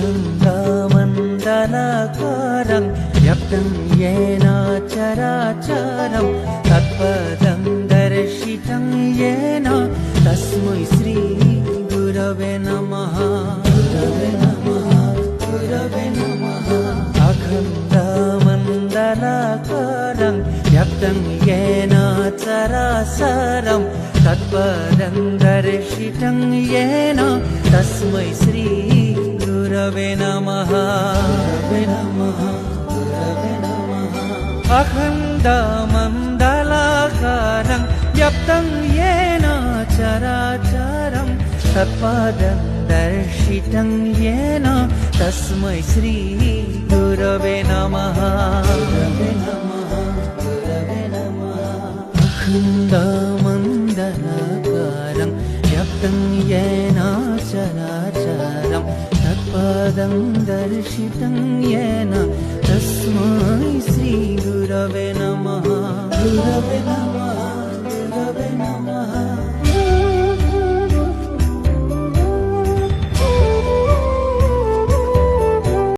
अखण्डमण्डलाकारं व्याप्तं येन चराचरं तत्पदं दर्शितं येन तस्मै श्री गुरवे नमः। गुरवे नमः, गुरवे नमः। अखण्डमण्डलाकारं व्याप्तं येन चराचरं तत्पदं दर्शितं येन तस्मै श्री गुरवे नमः। गुरवे नमः, गुरवे नमः। अखण्डमण्डलाकारं व्याप्तं येन चराचरं तत्पदं दर्शितं येन तस्मै श्री गुरवे नमः। गुरवे नमः, गुरवे नमः। अखण्डमण्डलाकारं व्याप्तं येन चराचरं तत्पदं दर्शितं येन तस्मै श्री गुरवे नमः। गुरवे नमः।